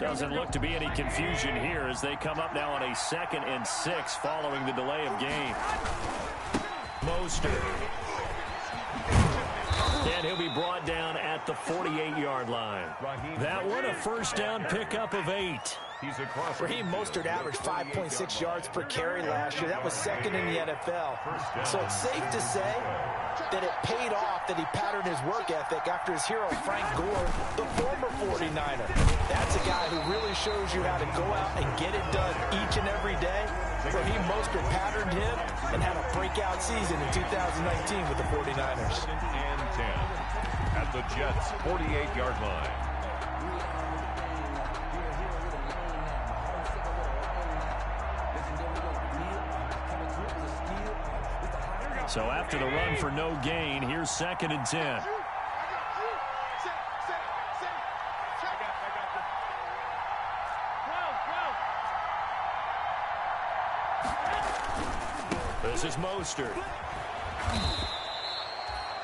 Doesn't look to be any confusion here as they come up now on a 2nd and 6 following the delay of game. Mostert. And he'll be brought down at the 48-yard line. That one a first down pickup of 8. Raheem Mostert averaged 5.6 yards per carry last year. That was 2nd in the NFL. So it's safe to say that it paid off that he patterned his work ethic after his hero Frank Gore, the former 49er. That's a guy who really shows you how to go out and get it done each and every day. Raheem Mostert patterned him and had a breakout season in 2019 with the 49ers. And 10 at the Jets' 48-yard line. So after the run for no gain, here's 2nd and 10. This is Mostert.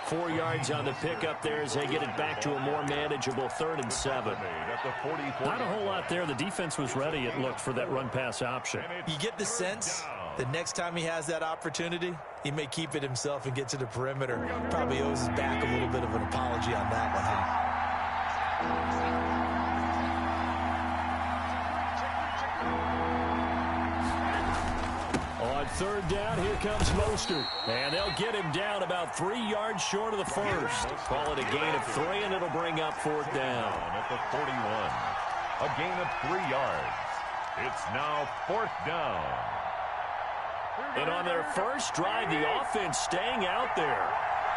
4 yards on the pickup there as they get it back to a more manageable 3rd and 7. Not a whole lot there. The defense was ready, it looked, for that run-pass option. You get the sense that next time he has that opportunity, he may keep it himself and get to the perimeter. Probably owes his back a little bit of an apology on that one, huh? On 3rd down, here comes Mostert. And they'll get him down about 3 yards short of the first. Call it a gain of 3, and it'll bring up 4th down. At the 41. A gain of 3 yards. It's now 4th down. And on their first drive, the offense staying out there.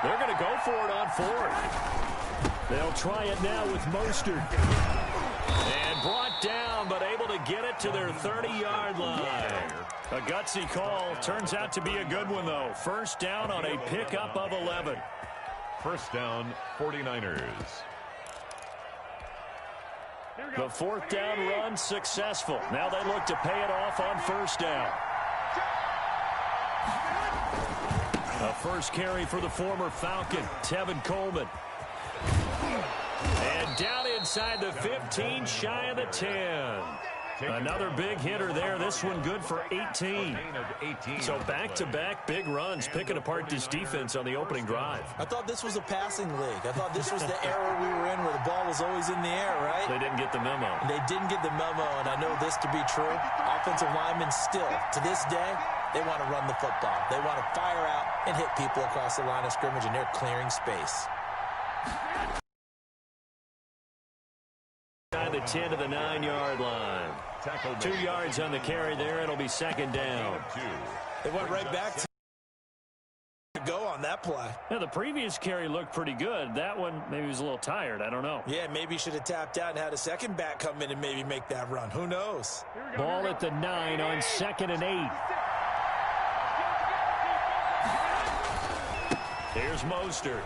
They're going to go for it on 4th. They'll try it now with Mostert. And brought down, but able to get it to their 30-yard line. A gutsy call. Turns out to be a good one, though. First down on a pickup of 11. First down, 49ers. The 4th down run successful. Now they look to pay it off on 1st down. A first carry for the former Falcon, Tevin Coleman. And down inside the 15, shy of the 10. Another big hitter there. This one good for 18. So back-to-back big runs, picking apart this defense on the opening drive. I thought this was a passing league. I thought this was the era we were in where the ball was always in the air, right? They didn't get the memo. They didn't get the memo, and I know this to be true. Offensive linemen still, to this day, they want to run the football. They want to fire out and hit people across the line of scrimmage, and they're clearing space. The 10 to the 9-yard line. 2 yards on the carry there. It'll be 2nd down. They went right back to go on that play. Yeah, the previous carry looked pretty good. That one maybe was a little tired. I don't know. Yeah, maybe he should have tapped out and had a second back come in and maybe make that run. Who knows? Ball at the 9 on 2nd and 8. Here's Mostert.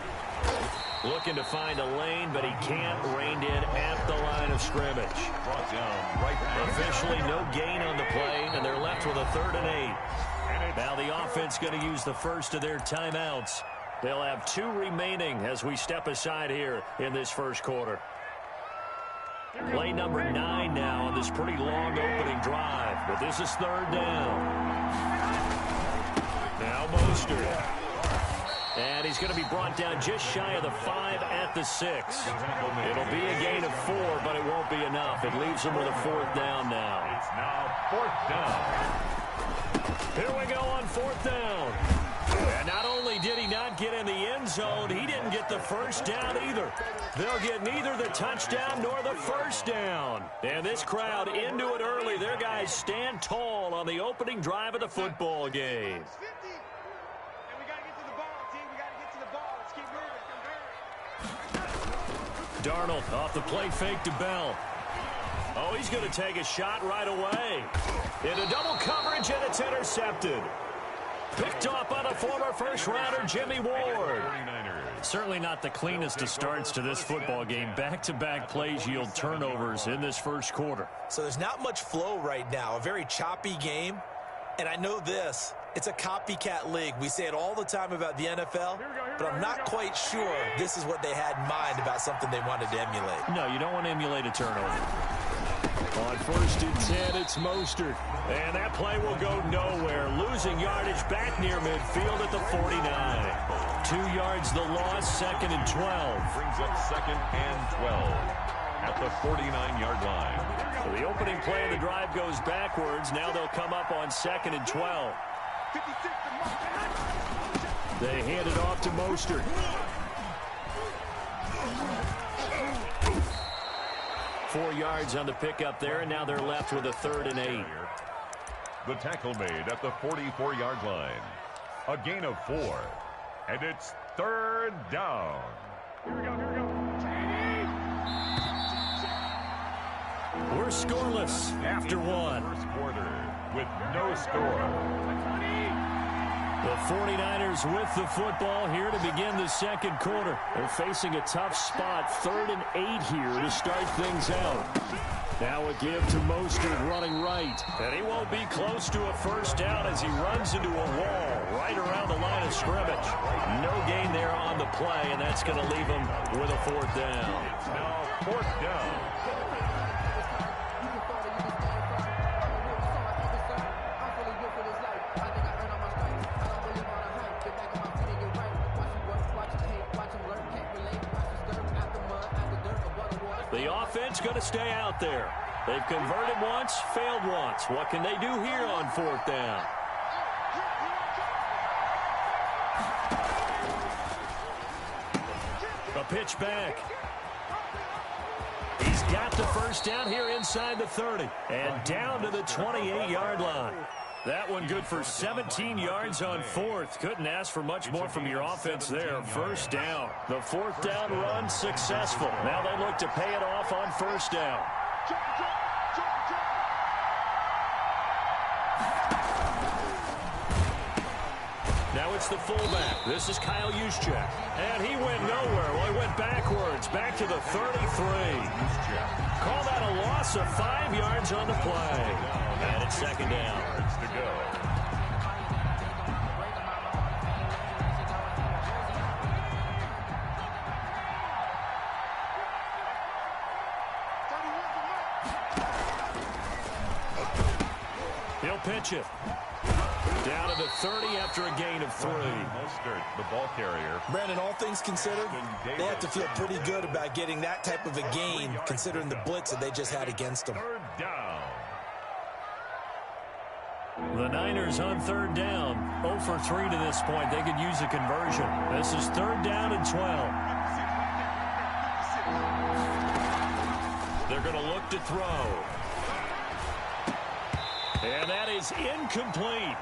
Looking to find a lane, but he can't. Reined in at the line of scrimmage. Brought down right back. Officially no gain on the play, and they're left with a 3rd and 8. Now the offense going to use the first of their timeouts. They'll have 2 remaining as we step aside here in this first quarter. Play number 9 now on this pretty long opening drive, but this is 3rd down. Now Mostert. And he's going to be brought down just shy of the 5 at the 6. It'll be a gain of 4, but it won't be enough. It leaves him with a 4th down now. It's now 4th down. Here we go on 4th down. And not only did he not get in the end zone, he didn't get the first down either. They'll get neither the touchdown nor the first down. And this crowd into it early. Their guys stand tall on the opening drive of the football game. Darnold off the play fake to Bell. Oh, he's going to take a shot right away. Into double coverage, and it's intercepted. Picked off by the former first-rounder Jimmy Ward. Certainly not the cleanest of starts to this football game. Back-to-back plays yield turnovers in this first quarter. So there's not much flow right now. A very choppy game. And I know this. It's a copycat league. We say it all the time about the NFL, but I'm not quite sure this is what they had in mind about something they wanted to emulate. No, you don't want to emulate a turnover. On 1st and 10, it's Mostert. And that play will go nowhere. Losing yardage back near midfield at the 49. 2 yards the loss, 2nd and 12. Brings up 2nd and 12 at the 49-yard line. So the opening play of the drive goes backwards. Now they'll come up on 2nd and 12. They hand it off to Mostert. Four yards on the pickup there, and now they're left with a 3rd and 8. The tackle made at the 44-yard line. A gain of 4. And it's 3rd down. Here we go, here we go. We're scoreless after 1. First quarter with no score. The 49ers with the football here to begin the 2nd quarter. They're facing a tough spot, 3rd and 8 here to start things out. Now a give to Mostert running right. And he won't be close to a 1st down as he runs into a wall right around the line of scrimmage. No gain there on the play, and that's going to leave him with a 4th down. It's now 4th down. The offense going to stay out there. They've converted once, failed once. What can they do here on 4th down? A pitch back. He's got the 1st down here inside the 30. And down to the 28-yard line. That one good for 17 yards on 4th. Couldn't ask for much more from your offense there. 1st down. The 4th down run successful. Now they look to pay it off on 1st down. Now it's the fullback. This is Kyle Juszczyk. And he went nowhere. Well, he went backwards. Back to the 33. Call that a loss of 5 yards on the play. And it's 2nd down. To go. He'll pitch it. Down to the 30 after a gain of 3. Mostert, the ball carrier. Brandon, all things considered, they have to feel pretty good about getting that type of a gain, considering the blitz that they just had against them. 3rd down. The Niners on 3rd down. 0 for 3 to this point. They could use a conversion. This is 3rd down and 12. They're going to look to throw. And that is incomplete.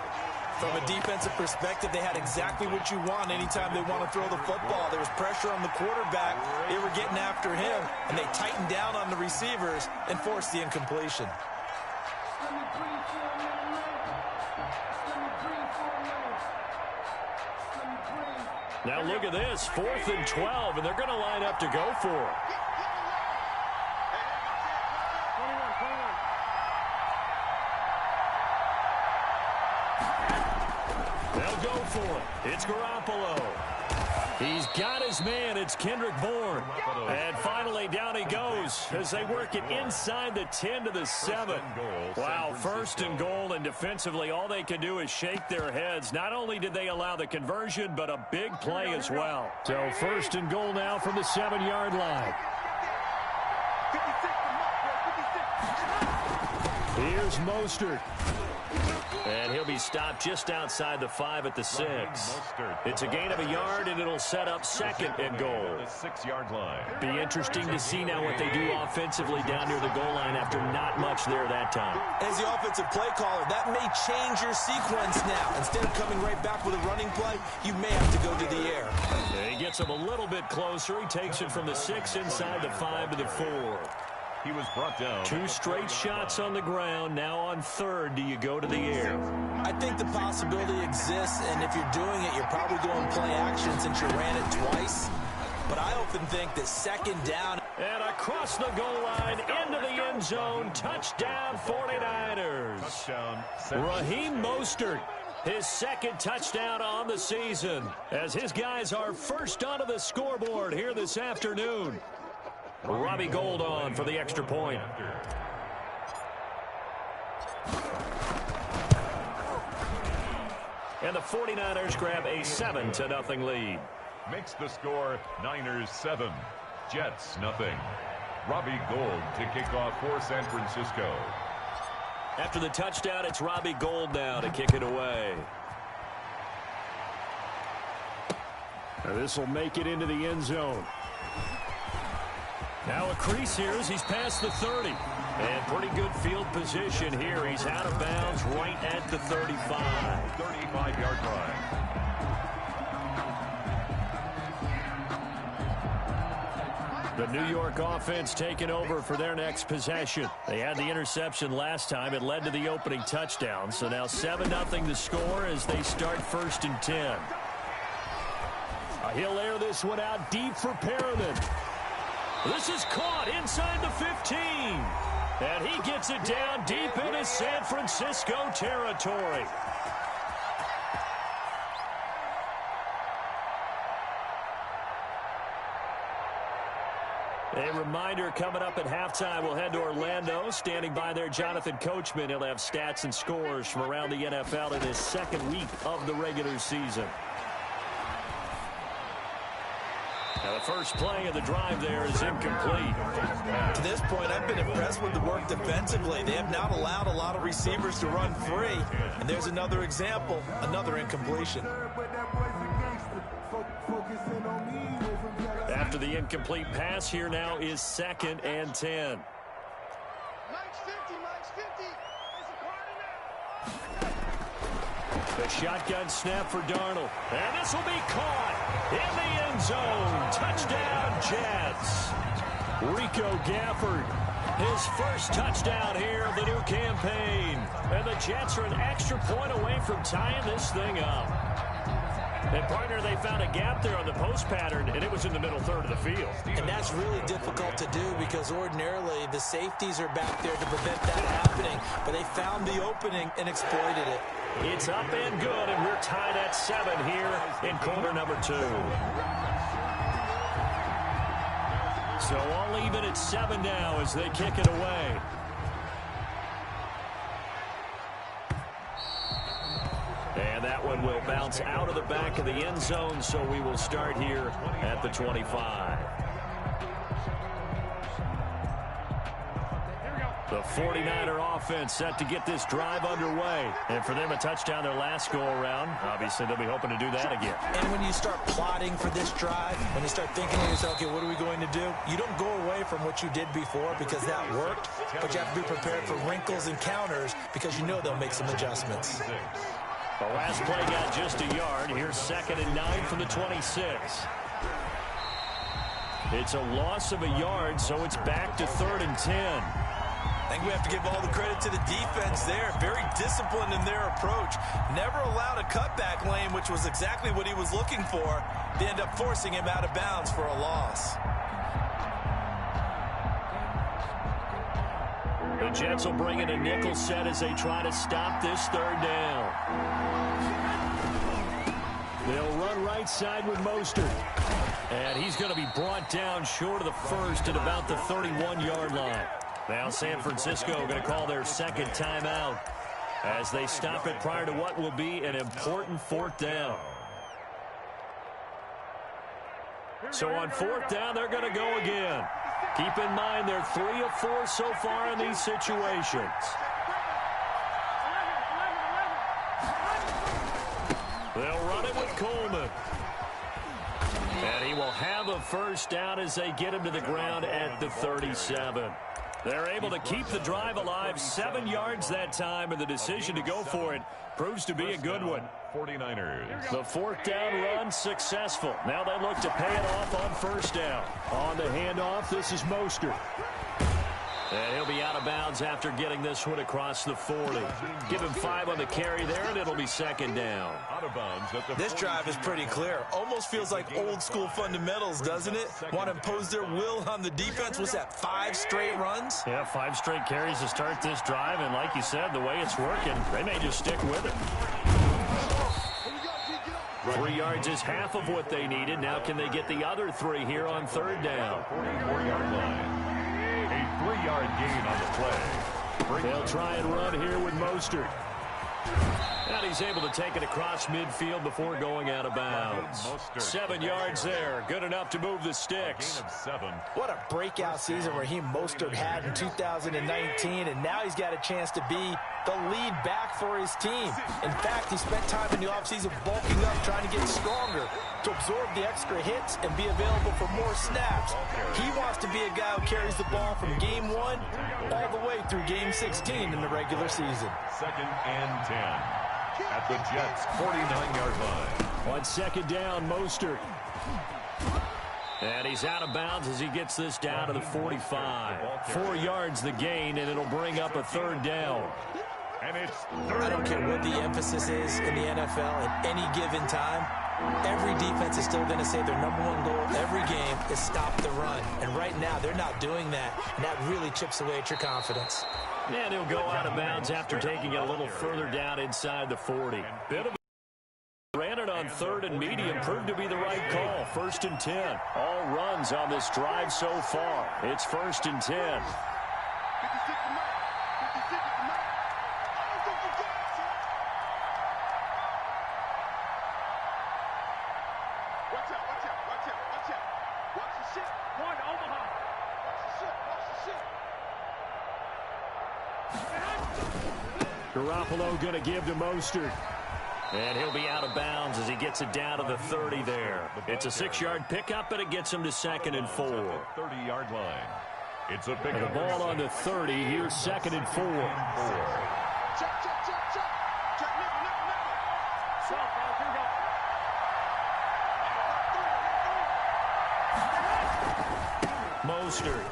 From a defensive perspective, they had exactly what you want anytime they want to throw the football. There was pressure on the quarterback. They were getting after him, and they tightened down on the receivers and forced the incompletion. Now look at this, 4th and 12, and they're going to line up to go for it. They'll go for it. It's Garoppolo. He's got his man. It's Kendrick Bourne. And finally, down he goes as they work it inside the 10 to the 7. Wow, 1st and goal, and defensively, all they can do is shake their heads. Not only did they allow the conversion, but a big play as well. So 1st and goal now from the 7-yard line. Here's Mostert. And he'll be stopped just outside the 5 at the 6. It's a gain of a yard, and it'll set up 2nd and goal. The 6-yard line. Be interesting to see now what they do offensively down near the goal line after not much there that time. As the offensive play caller, that may change your sequence now. Instead of coming right back with a running play, you may have to go to the air. Yeah, he gets him a little bit closer. He takes it from the 6 inside the 5 to the 4. He was brought down. 2 straight shots on the ground. Now on 3rd, do you go to the air? I think the possibility exists, and if you're doing it, you're probably going play action since you ran it twice. But I often think that 2nd down. And across the goal line, into the end zone, touchdown 49ers. Touchdown. Raheem Mostert, his 2nd touchdown on the season, as his guys are first onto the scoreboard here this afternoon. Robbie Gould on for the extra point. And the 49ers grab a 7-0 lead. Makes the score Niners 7, Jets nothing. Robbie Gould to kick off for San Francisco. After the touchdown, it's Robbie Gould now to kick it away. This will make it into the end zone. Now a crease here as he's past the 30. And pretty good field position here. He's out of bounds right at the 35. 35-yard line. The New York offense taking over for their next possession. They had the interception last time. It led to the opening touchdown. So now 7-0 the score as they start 1st and 10. He'll air this one out deep for Perriman. This is caught inside the 15. And he gets it down deep into San Francisco territory. A reminder coming up at halftime, we'll head to Orlando. Standing by there, Jonathan Coachman. He'll have stats and scores from around the NFL in his 2nd week of the regular season. Now the first play of the drive there is incomplete. To this point, I've been impressed with the work defensively. They have not allowed a lot of receivers to run free. And there's another example, another incompletion. After the incomplete pass, here now is 2nd and 10. The shotgun snap for Darnold. And this will be caught in the end zone. Touchdown, Jets. Rico Gafford, his first touchdown here of the new campaign. And the Jets are an extra point away from tying this thing up. And, partner, they found a gap there on the post pattern, and it was in the middle third of the field. And that's really difficult to do because ordinarily the safeties are back there to prevent that happening. But they found the opening and exploited it. It's up and good, and we're tied at 7 here in quarter number 2. So all even at 7 now as they kick it away. And that one will bounce out of the back of the end zone, so we will start here at the 25. The 49er offense set to get this drive underway. And for them, a touchdown their last go-around. Obviously, they'll be hoping to do that again. And when you start plotting for this drive, when you start thinking to yourself, okay, what are we going to do? You don't go away from what you did before because that worked, but you have to be prepared for wrinkles and counters because you know they'll make some adjustments. The last play got just a yard. Here's 2nd and 9 from the 26. It's a loss of a yard, so it's back to 3rd and 10. I think we have to give all the credit to the defense there. Very disciplined in their approach. Never allowed a cutback lane, which was exactly what he was looking for. They end up forcing him out of bounds for a loss. The Jets will bring in a nickel set as they try to stop this 3rd down. They'll run right side with Mostert. And he's going to be brought down short of the 1st at about the 31-yard line. Now San Francisco going to call their 2nd timeout as they stop it prior to what will be an important 4th down. So on 4th down, they're going to go again. Keep in mind they're 3 of 4 so far in these situations. They'll run it with Coleman. And he will have a 1st down as they get him to the ground at the 37. They're able to keep the drive alive, 7 yards that time, and the decision to go for it proves to be a good one. 49ers. The 4th down run successful. Now they look to pay it off on 1st down. On the handoff, this is Mostert. And he'll be out of bounds after getting this one across the 40. Give him 5 on the carry there, and it'll be 2nd down. Out of bounds at the This drive is pretty clear. Almost feels like old school fundamentals, doesn't it? Want to impose their will on the defense. What's that, 5 straight runs? Yeah, 5 straight carries to start this drive, and like you said, the way it's working, they may just stick with it. 3 yards is half of what they needed. Now can they get the other 3 here on 3rd down? 44-yard line. A 3-yard gain on the play. They'll try and run here with Mostert. And he's able to take it across midfield before going out of bounds. 7 yards there. Good enough to move the sticks. What a breakout season Raheem Mostert had in 2019, and now he's got a chance to be the lead back for his team. In fact, he spent time in the offseason bulking up, trying to get stronger, to absorb the extra hits and be available for more snaps. He wants to be a guy who carries the ball from game 1 all the way through game 16 in the regular season. 2nd and 10. At the Jets' 49-yard line. On 2nd down, Mostert. And he's out of bounds as he gets this down to the 45. 4 yards the gain, and it'll bring up a 3rd down. And it's I don't care what the emphasis is in the NFL at any given time. Every defense is still going to say their #1 goal every game is stop the run. And right now, they're not doing that, and that really chips away at your confidence. And he'll go out of bounds after taking it a little further down inside the 40. Bit of ran it on 3rd and medium, proved to be the right call. 1st and 10. All runs on this drive so far. It's 1st and 10. Garoppolo going to give to Mostert. And he'll be out of bounds as he gets it down to the 30 there. It's a 6-yard pickup, and it gets him to 2nd and 4. 30-yard line. It's a pickup. And the ball on the 30. Here's 2nd and 4. Mostert.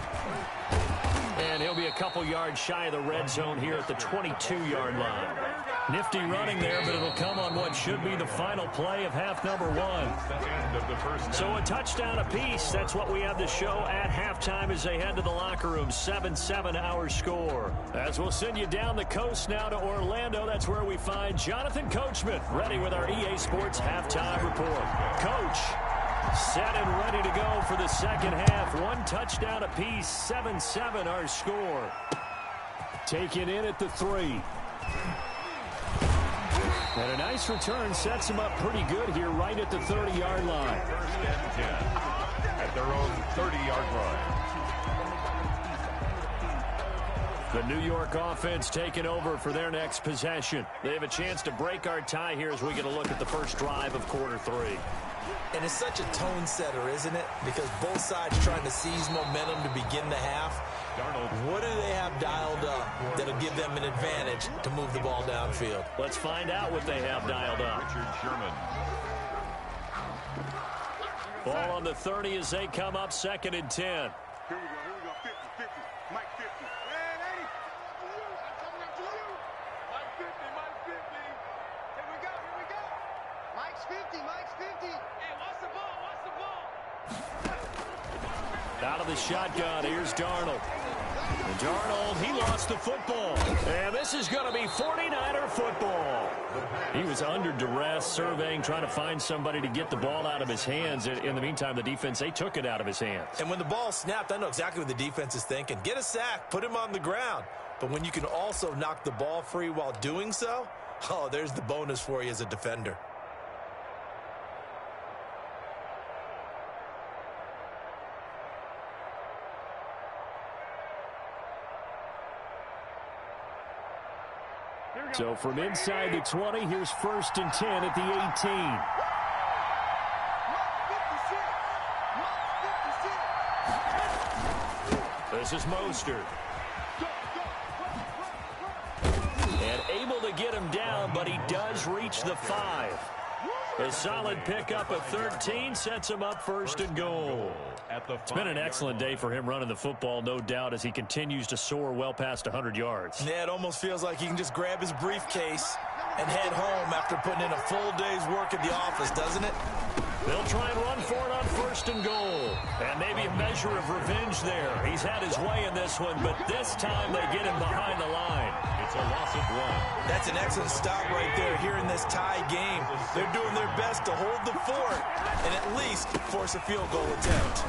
And he'll be a couple yards shy of the red zone here at the 22-yard line. Nifty running there, but it'll come on what should be the final play of half number 1. So a touchdown apiece. That's what we have to show at halftime as they head to the locker room. 7-7 our score. As we'll send you down the coast now to Orlando, that's where we find Jonathan Coachman ready with our EA Sports halftime report. Coach, set and ready to go for the 2nd half. 1 touchdown apiece, 7-7 our score. Taken in at the 3. And a nice return sets him up pretty good here right at the 30-yard line. 1st and 10 at their own 30-yard line. The New York offense taking over for their next possession. They have a chance to break our tie here as we get a look at the first drive of quarter 3. And it's such a tone setter, isn't it? Because both sides trying to seize momentum to begin the half. What do they have dialed up that'll give them an advantage to move the ball downfield? Let's find out what they have dialed up. Richard Sherman. Ball on the 30 as they come up 2nd and 10. Here we go, 50, 50, Mike 50. Man, hey, I'm coming up to you. Mike 50, Mike 50. Here we go. Mike's 50, Mike's 50. Hey, watch the ball, watch the ball. Out of the shotgun, here's Darnold. And Darnold, he lost the football. And this is going to be 49er football. He was under duress, surveying, trying to find somebody to get the ball out of his hands. In the meantime, the defense, they took it out of his hands. And when the ball snapped, I know exactly what the defense is thinking. Get a sack, put him on the ground. But when you can also knock the ball free while doing so, oh, there's the bonus for you as a defender. So from inside the 20, here's 1st and 10 at the 18. This is Mostert. And able to get him down, but he does reach the 5. A solid pickup of 13 sets him up 1st and goal. It's been an excellent day for him running the football, no doubt, as he continues to soar well past 100 yards. Yeah, it almost feels like he can just grab his briefcase and head home after putting in a full day's work at the office, doesn't it? They'll try and run for it on 1st and goal. And maybe a measure of revenge there. He's had his way in this one, but this time they get him behind the line. It's a loss of 1. That's an excellent stop right there here in this tie game. They're doing their best to hold the fort and at least force a field goal attempt.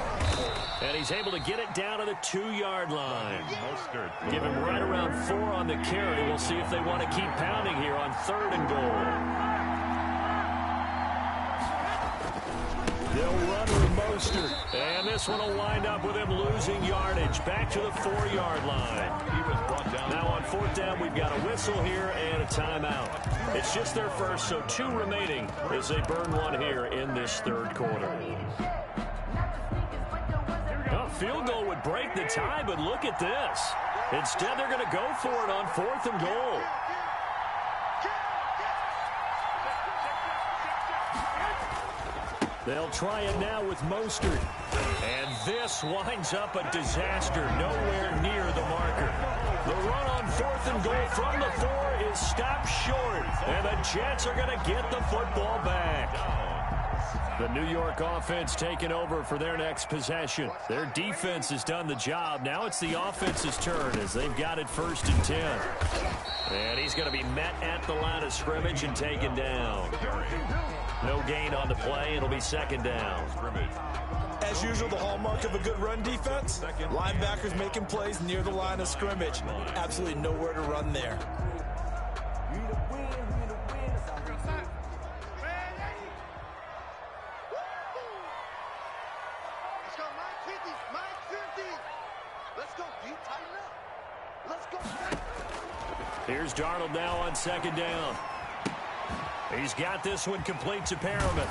And he's able to get it down to the 2-yard line. Mostert. Give him right around 4 on the carry. We'll see if they want to keep pounding here on 3rd and goal. They'll run with Mostert. And this one will wind up with him losing yardage. Back to the 4-yard line. He was brought down. Now on 4th down, we've got a whistle here and a timeout. It's just their first, so 2 remaining as they burn one here in this 3rd quarter. A field goal would break the tie, but look at this. Instead, they're going to go for it on 4th and goal. They'll try it now with Mostert. And this winds up a disaster, nowhere near the marker. The run on 4th and goal from the 4 is stopped short, and the Jets are going to get the football back. The New York offense taking over for their next possession. Their defense has done the job. Now it's the offense's turn as they've got it 1st and 10. And he's going to be met at the line of scrimmage and taken down. No gain on the play. It'll be 2nd down. As usual, the hallmark of a good run defense, linebackers making plays near the line of scrimmage. Absolutely nowhere to run there. Here's Darnold now on 2nd down. He's got this one complete to Perriman.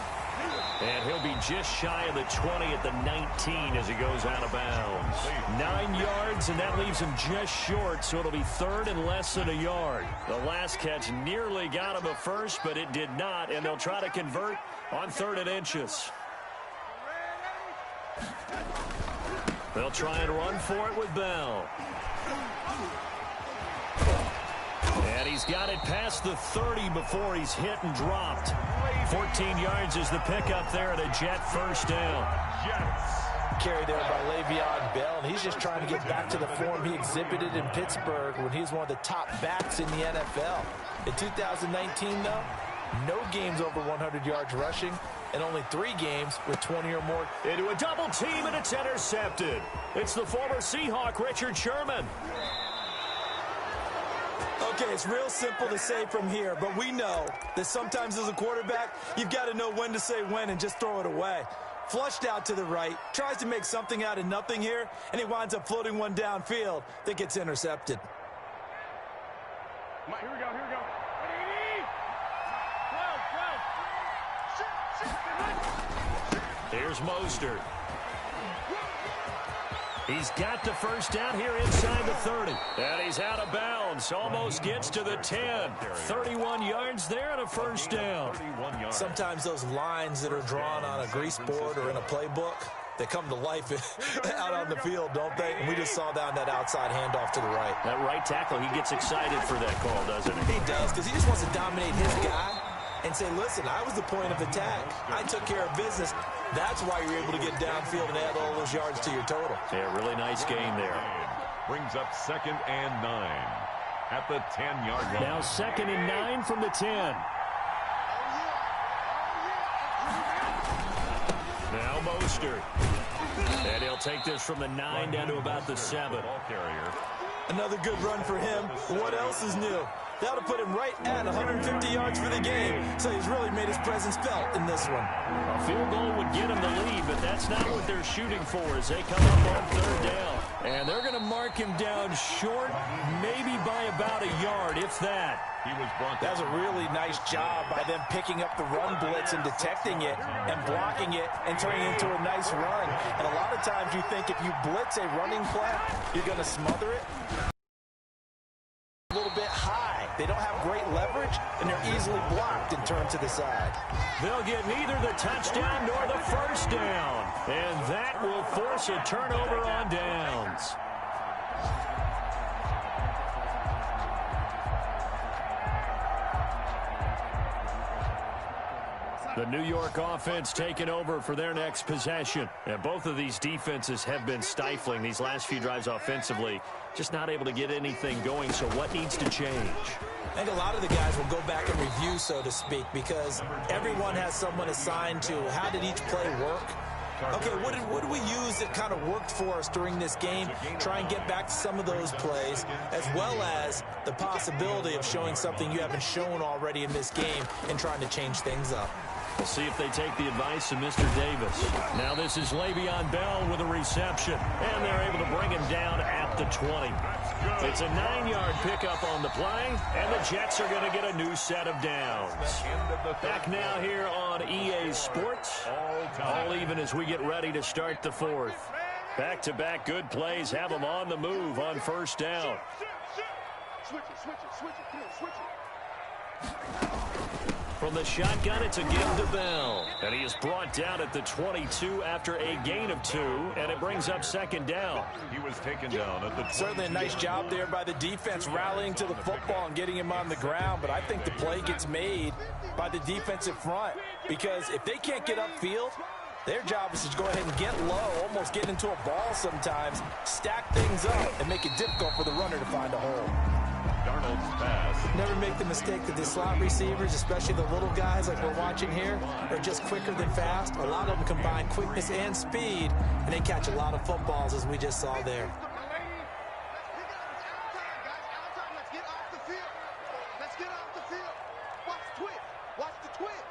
And he'll be just shy of the 20 at the 19 as he goes out of bounds. 9 yards, and that leaves him just short, so it'll be 3rd and less than a yard. The last catch nearly got him a first, but it did not, and they'll try to convert on 3rd and inches. They'll try and run for it with Bell. And he's got it past the 30 before he's hit and dropped. 14 yards is the pickup there at a Jet 1st down. Carry there by Le'Veon Bell, and he's just trying to get back to the form he exhibited in Pittsburgh when he was one of the top backs in the NFL. In 2019, though, no games over 100 yards rushing, and only 3 games with 20 or more. Into a double team, and it's intercepted. It's the former Seahawk, Richard Sherman. Okay, it's real simple to say from here, but we know that sometimes as a quarterback, you've got to know when to say when and just throw it away. Flushed out to the right, tries to make something out of nothing here, and he winds up floating one downfield that gets intercepted. Mike, here we go, here we go. Here's Mostert. He's got the 1st down here inside the 30. And he's out of bounds. Almost gets to the 10. 31 yards there and a 1st down. Sometimes those lines that are drawn on a grease board or in a playbook, they come to life out on the field, don't they? And we just saw down that outside handoff to the right. That right tackle, he gets excited for that call, doesn't he? He does, because he just wants to dominate his guy and say, listen, I was the point of attack. I took care of business. That's why you're able to get downfield and add all those yards to your total. Yeah, really nice gain there. Brings up 2nd and 9 at the 10-yard line. Now 2nd and 9 from the 10. Now Mostert. And he'll take this from the 9 down to about the 7. Ball carrier. Another good run for him. What else is new? That'll put him right at 150 yards for the game. So he's really made his presence felt in this one. A field goal would get him the lead, but that's not what they're shooting for as they come up on 3rd down. And they're going to mark him down short, maybe by about a yard, if that. He was brought down. That was a really nice job by them picking up the run blitz and detecting it and blocking it and turning it into a nice run. And a lot of times you think if you blitz a running play, you're going to smother it a little bit high. They don't have great leverage, and they're easily blocked and turned to the side. They'll get neither the touchdown nor the 1st down. And that will force a turnover on downs. The New York offense taking over for their next possession. And both of these defenses have been stifling these last few drives offensively. Just not able to get anything going, so what needs to change? I think a lot of the guys will go back and review, so to speak, because everyone has someone assigned to how did each play work. Okay, what did we use that kind of worked for us during this game? Try and get back to some of those plays, as well as the possibility of showing something you haven't shown already in this game and trying to change things up. We'll see if they take the advice of Mr. Davis. Now this is Le'Veon Bell with a reception, and they're able to bring him down at the 20. It's a 9-yard pickup on the play, and the Jets are going to get a new set of downs. Back now here on EA Sports, all even as we get ready to start the fourth. Back-to-back good plays have them on the move on first down. Switch it, come on, switch it. From the shotgun, it's a give to Bell. And he is brought down at the 22 after a gain of 2, and it brings up second down. He was taken down at the 22. Certainly a nice job there by the defense rallying to the football and getting him on the ground, but I think the play gets made by the defensive front, because if they can't get upfield, their job is to go ahead and get low, almost get into a ball sometimes, stack things up, and make it difficult for the runner to find a hole. Darnold's pass. Never make the mistake that the slot receivers, especially the little guys like we're watching here, are just quicker than fast. A lot of them combine quickness and speed, and they catch a lot of footballs, as we just saw there. Let's get off the field. Watch the twist. Watch the twist.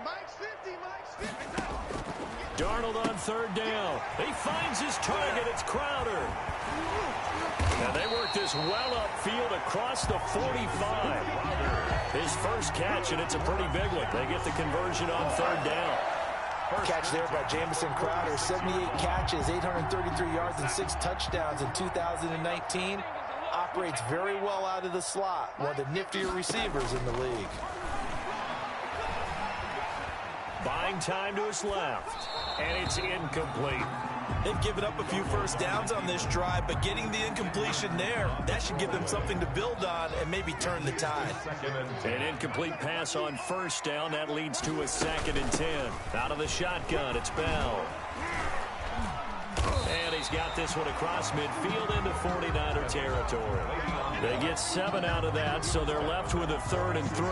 Mike's 50. Darnold on third down. He finds his target. It's Crowder. Now they work this well upfield across the 45. His first catch, and it's a pretty big one. They get the conversion on third down. Catch there by Jamison Crowder. 78 catches, 833 yards, and 6 touchdowns in 2019. Operates very well out of the slot. One of the niftier receivers in the league. Buying time to his left, and it's incomplete. They've given up a few first downs on this drive, but getting the incompletion there, that should give them something to build on and maybe turn the tide. An incomplete pass on first down. That leads to a 2nd and 10. Out of the shotgun, it's Bell. And he's got this one across midfield into 49er territory. They get 7 out of that, so they're left with a 3rd and 3.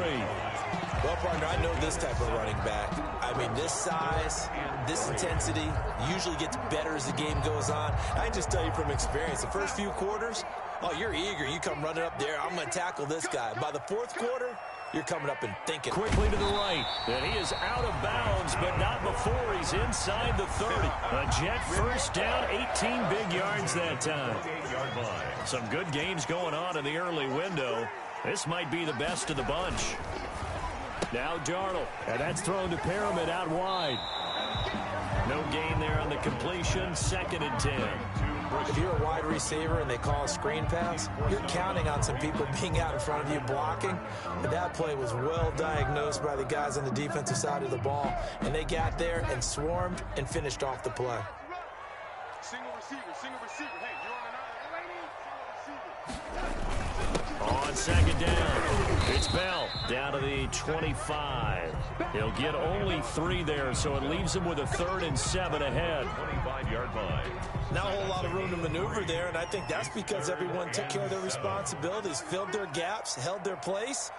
Well, partner, I know this type of running back. I mean, this size, this intensity usually gets better as the game goes on. I can just tell you from experience, the first few quarters, oh, you're eager. You come running up there, I'm going to tackle this guy. By the 4th quarter, you're coming up and thinking. Quickly to the right, and he is out of bounds, but not before he's inside the 30. A Jet first down, 18 big yards that time. Some good games going on in the early window. This might be the best of the bunch. Now Darnold, and that's thrown to Pyramid out wide. No gain there on the completion, 2nd and 10. If you're a wide receiver and they call a screen pass, you're counting on some people being out in front of you blocking. But that play was well diagnosed by the guys on the defensive side of the ball, and they got there and swarmed and finished off the play. Single receiver. Hey, you're on another lady. On 2nd down, it's Bell down to the 25. He'll get only 3 there, so it leaves him with a 3rd and 7 ahead. 25-yard line. Not a whole lot of room to maneuver there, and I think that's because everyone took care of their responsibilities, filled their gaps, held their place.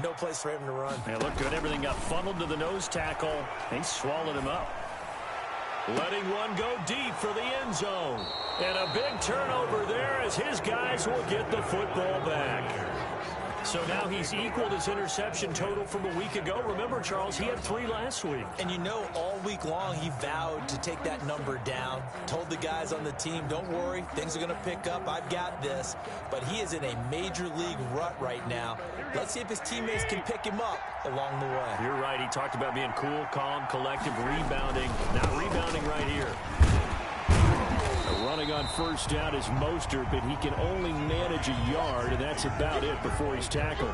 No place for him to run. It looked good. Everything got funneled to the nose tackle. He swallowed him up. Letting one go deep for the end zone. And a big turnover there as his guys will get the football back. So now he's equaled his interception total from a week ago. Remember, Charles, he had 3 last week. And you know, all week long, he vowed to take that number down. Told the guys on the team, don't worry, things are going to pick up. I've got this. But he is in a major league rut right now. Let's see if his teammates can pick him up along the way. You're right. He talked about being cool, calm, collective, rebounding. Not rebounding right here. Running on first down is Mostert, but he can only manage a yard, and that's about it before he's tackled.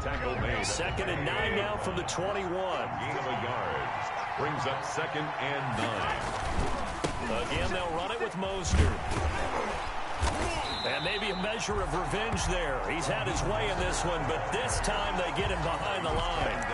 Tackle made. 2nd and 9 now from the 21. Gain of a yard. Brings up 2nd and 9. Again, they'll run it with Mostert. And maybe a measure of revenge there. He's had his way in this one, but this time they get him behind the line.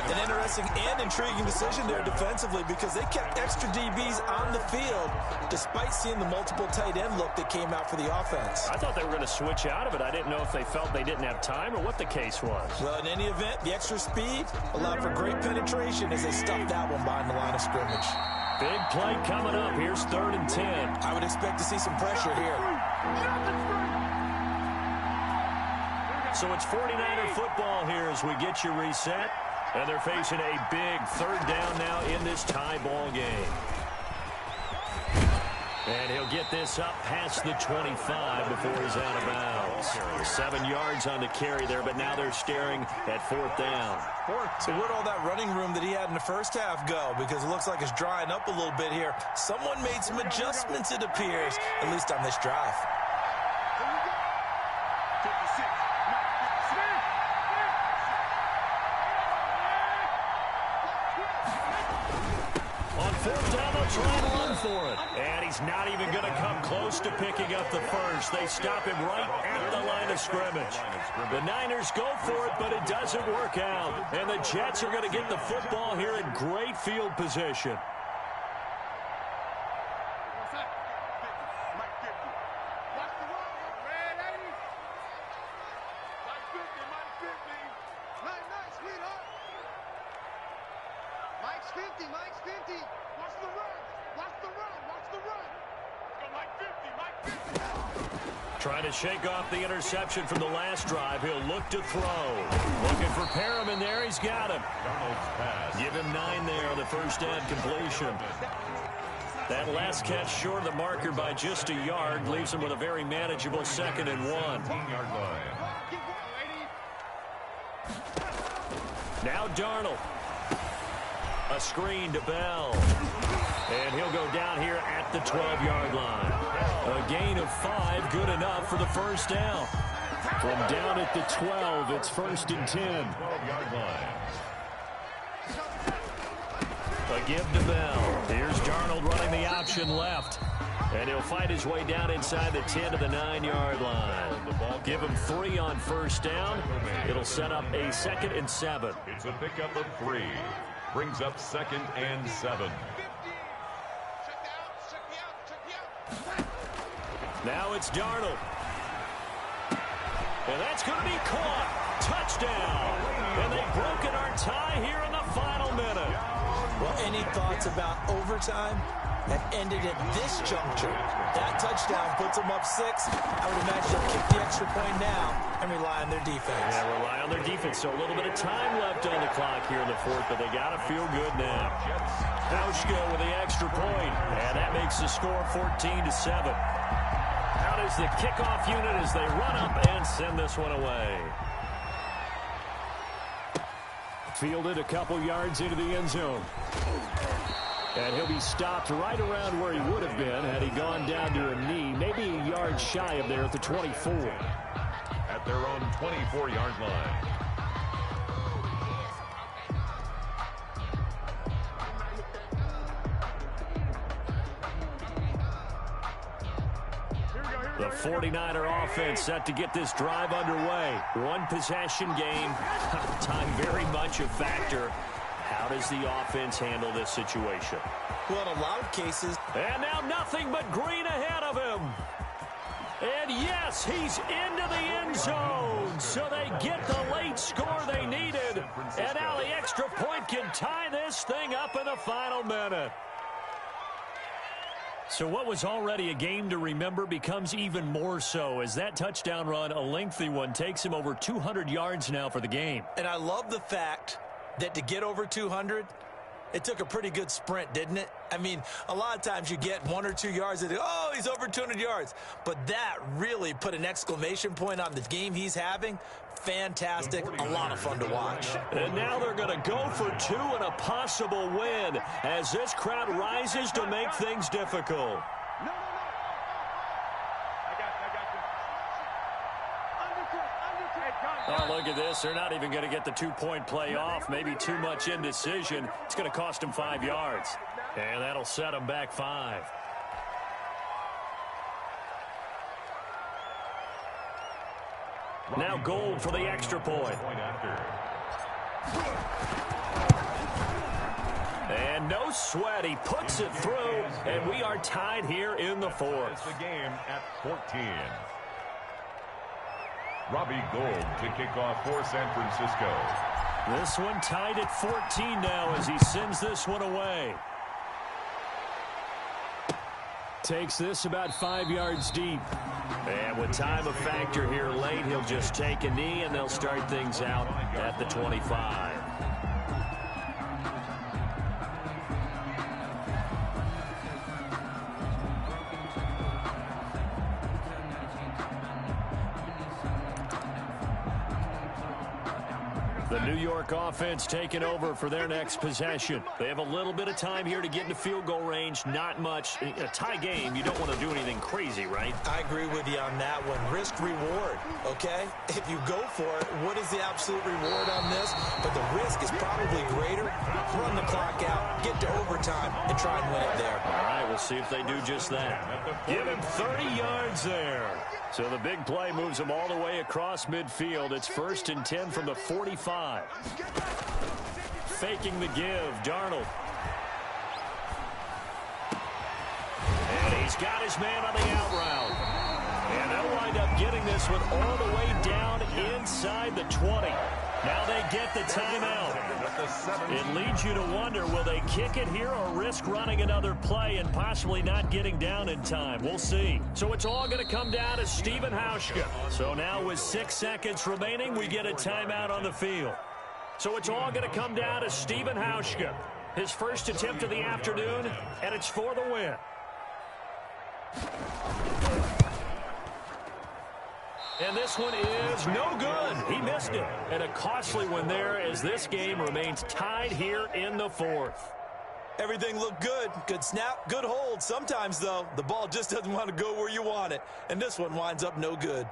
An interesting and intriguing decision there defensively because they kept extra DBs on the field despite seeing the multiple tight end look that came out for the offense. I thought they were going to switch out of it. I didn't know if they felt they didn't have time or what the case was. Well, in any event, the extra speed allowed for great penetration as they stuffed that one behind the line of scrimmage. Big play coming up. Here's 3rd and 10. I would expect to see some pressure here. So it's 49er football here as we get you reset. And they're facing a big 3rd down now in this tie ball game. And he'll get this up past the 25 before he's out of bounds. 7 yards on the carry there, but now they're staring at 4th down. So where'd all that running room that he had in the first half go? Because it looks like it's drying up a little bit here. Someone made some adjustments, it appears, at least on this drive. On 4th down, they'll try and run for it. And he's not even going to come close to picking up the first. They stop him right at the line of scrimmage. The Niners go for it, but it doesn't work out. And the Jets are going to get the football here in great field position. Mike's 50, Mike's 50. Watch the run. Watch the run. Watch the run. Go Mike 50, Mike 50. Trying to shake off the interception from the last drive. He'll look to throw. Looking for Perriman there. He's got him. Give him 9 there on the first down completion. That last catch short of the marker by just a yard leaves him with a very manageable 2nd and 1. Now Darnold. A screen to Bell. And he'll go down here at the 12-yard line. A gain of 5, good enough for the first down. From down at the 12, it's 1st and 10. 12-yard line. A give to Bell. Here's Darnold running the option left. And he'll fight his way down inside the 10 to the 9-yard line. Give him 3 on first down. It'll set up a 2nd and 7. It's a pickup of 3. Brings up 2nd and 7. Now it's Darnold. And that's going to be caught. Touchdown. And they've broken our tie here in the final minute. Well, any thoughts about overtime? That ended at this juncture. That touchdown puts them up 6. I would imagine they'll kick the extra point now and rely on their defense. Yeah, rely on their defense. So a little bit of time left on the clock here in the 4th, but they got to feel good now. Hauschka with the extra point, and that makes the score 14-7. Out is the kickoff unit as they run up and send this one away. Fielded a couple yards into the end zone. And he'll be stopped right around where he would have been had he gone down to a knee, maybe a yard shy of there at the 24. At their own 24-yard line. The 49er offense set to get this drive underway. One possession game. Time very much a factor. How does the offense handle this situation? Well, in a lot of cases. And now nothing but green ahead of him. And yes, he's into the end zone. So they get the late score they needed. And now the extra point can tie this thing up in the final minute. So what was already a game to remember becomes even more so as that touchdown run, a lengthy one, takes him over 200 yards now for the game. And I love the fact that to get over 200, it took a pretty good sprint, didn't it? I mean, a lot of times you get 1 or 2 yards and, oh, he's over 200 yards. But that really put an exclamation point on the game he's having. Fantastic. A lot of fun to watch. And now they're going to go for 2 and a possible win as this crowd rises to make things difficult. Oh, look at this. They're not even going to get the 2-point play off. Maybe too much indecision. It's going to cost them 5 yards. And that'll set them back 5. Now Gold for the extra point. And no sweat. He puts it through, and we are tied here in the fourth. The game at 14. Robbie Gold to kick off for San Francisco. This one tied at 14 now as he sends this one away. Takes this about 5 yards deep. And with time a factor here late, he'll just take a knee, and they'll start things out at the 25. The New York offense taking over for their next possession. They have a little bit of time here to get into field goal range. Not much. A tie game, you don't want to do anything crazy, right? I agree with you on that one. Risk reward, okay? If you go for it, what is the absolute reward on this? But the risk is probably greater. Run the clock out, get to overtime, and try and win it there. All right, we'll see if they do just that. Give him 30 yards there. So the big play moves them all the way across midfield. It's 1st and 10 from the 45. Faking the give, Darnold. And he's got his man on the out route. And they'll wind up getting this one all the way down inside the 20. Now they get the timeout. It leads you to wonder, will they kick it here or risk running another play and possibly not getting down in time? We'll see. So it's all going to come down to Stephen Hauschka. So now with 6 seconds remaining, we get a timeout on the field. So it's all going to come down to Stephen Hauschka. His first attempt of the afternoon, and it's for the win. And this one is no good. He missed it. And a costly one there as this game remains tied here in the fourth. Everything looked good. Good snap, good hold. Sometimes, though, the ball just doesn't want to go where you want it. And this one winds up no good.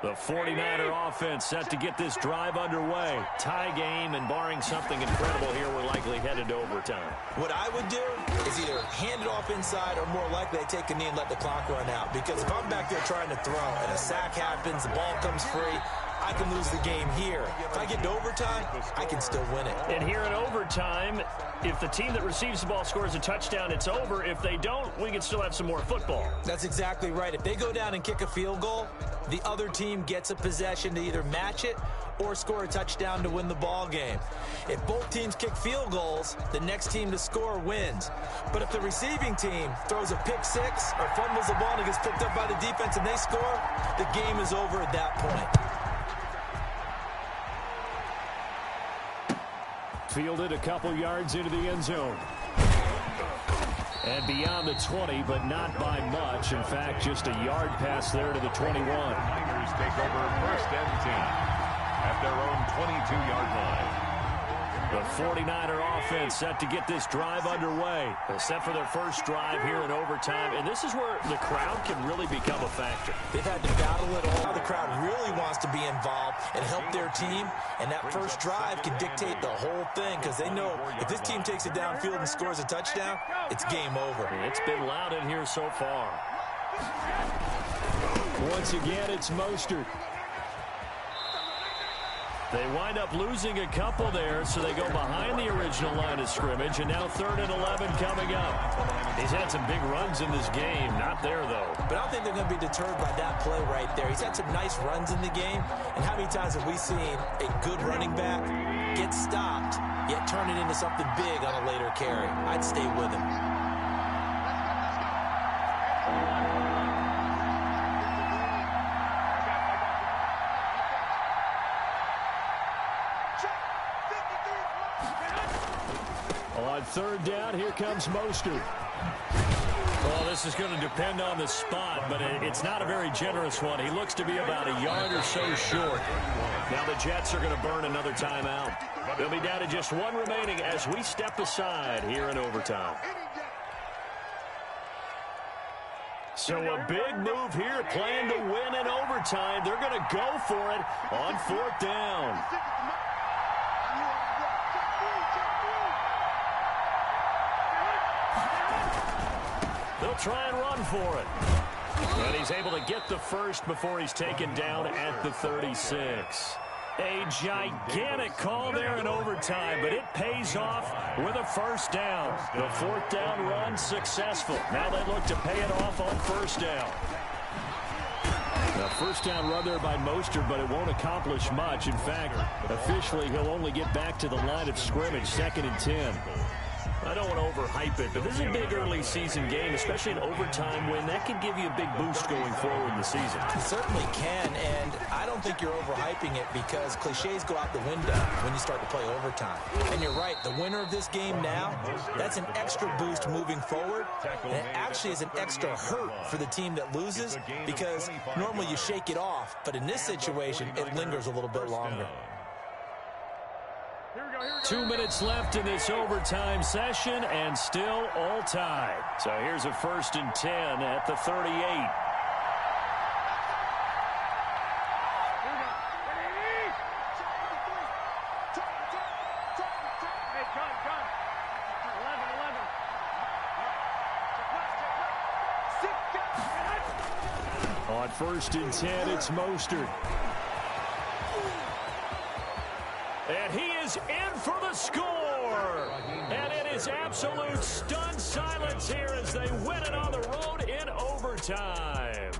The 49er offense set to get this drive underway. Tie game, and barring something incredible here, we're likely headed to overtime. What I would do is either hand it off inside or more likely I take a knee and let the clock run out. Because if I'm back there trying to throw and a sack happens, the ball comes free, I can lose the game here. If I get to overtime, I can still win it. And here in overtime, if the team that receives the ball scores a touchdown, it's over. If they don't, we can still have some more football. That's exactly right. If they go down and kick a field goal, the other team gets a possession to either match it or score a touchdown to win the ball game. If both teams kick field goals, the next team to score wins. But if the receiving team throws a pick six or fumbles the ball and it gets picked up by the defense and they score, the game is over at that point. Fielded a couple yards into the end zone. And beyond the 20, but not by much. In fact, just a yard pass there to the 21. Niners take over 1st and 10 at their own 22-yard line. The 49er offense set to get this drive underway. Set for their first drive here in overtime. And this is where the crowd can really become a factor. They've had to battle it all. The crowd really wants to be involved and help their team. And that first drive can dictate the whole thing because they know if this team takes it downfield and scores a touchdown, it's game over. It's been loud in here so far. Once again, it's Mostert. They wind up losing a couple there, so they go behind the original line of scrimmage, and now 3rd and 11 coming up. He's had some big runs in this game. Not there, though. But I don't think they're going to be deterred by that play right there. He's had some nice runs in the game, and how many times have we seen a good running back get stopped, yet turn it into something big on a later carry? I'd stay with him. On 3rd down, here comes Mostert. Well, this is going to depend on the spot, but it's not a very generous one. He looks to be about a yard or so short. Now the Jets are going to burn another timeout. They'll be down to just one remaining as we step aside here in overtime. So a big move here, playing to win in overtime. They're going to go for it on 4th down. They'll try and run for it. And he's able to get the first before he's taken down at the 36. A gigantic call there in overtime, but it pays off with a first down. The fourth down run successful. Now they look to pay it off on first down. A first down run there by Mostert, but it won't accomplish much. In fact, officially, he'll only get back to the line of scrimmage, 2nd and 10. I don't want to overhype it, but this is a big early season game, especially an overtime win. That can give you a big boost going forward in the season. It certainly can, and I don't think you're overhyping it because cliches go out the window when you start to play overtime. And you're right, the winner of this game now, that's an extra boost moving forward. And it actually is an extra hurt for the team that loses because normally you shake it off, but in this situation, it lingers a little bit longer. 2 minutes left in this overtime session, and still all tied. So here's a 1st and 10 at the 38. On 1st and 10, it's Mostert. And he is in for the score. And it is absolute stunned silence here as they win it on the road in overtime.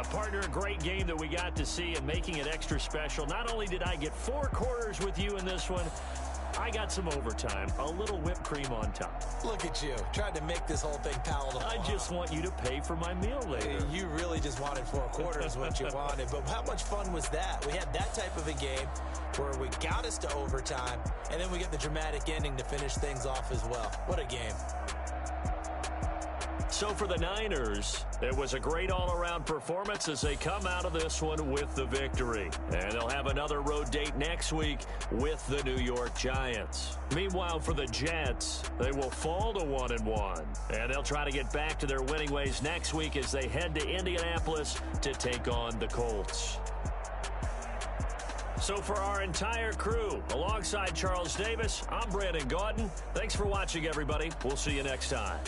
Partner, a great game that we got to see and making it extra special. Not only did I get 4 quarters with you in this one, I got some overtime, a little whipped cream on top. Look at you, tried to make this whole thing palatable. I just want you to pay for my meal later. You really just wanted 4 quarters what you wanted, but how much fun was that? We had that type of a game where we got us to overtime, and then we get the dramatic ending to finish things off as well. What a game. So for the Niners, it was a great all-around performance as they come out of this one with the victory. And they'll have another road date next week with the New York Giants. Meanwhile, for the Jets, they will fall to 1-1. And they'll try to get back to their winning ways next week as they head to Indianapolis to take on the Colts. So for our entire crew, alongside Charles Davis, I'm Brandon Gaudin. Thanks for watching, everybody. We'll see you next time.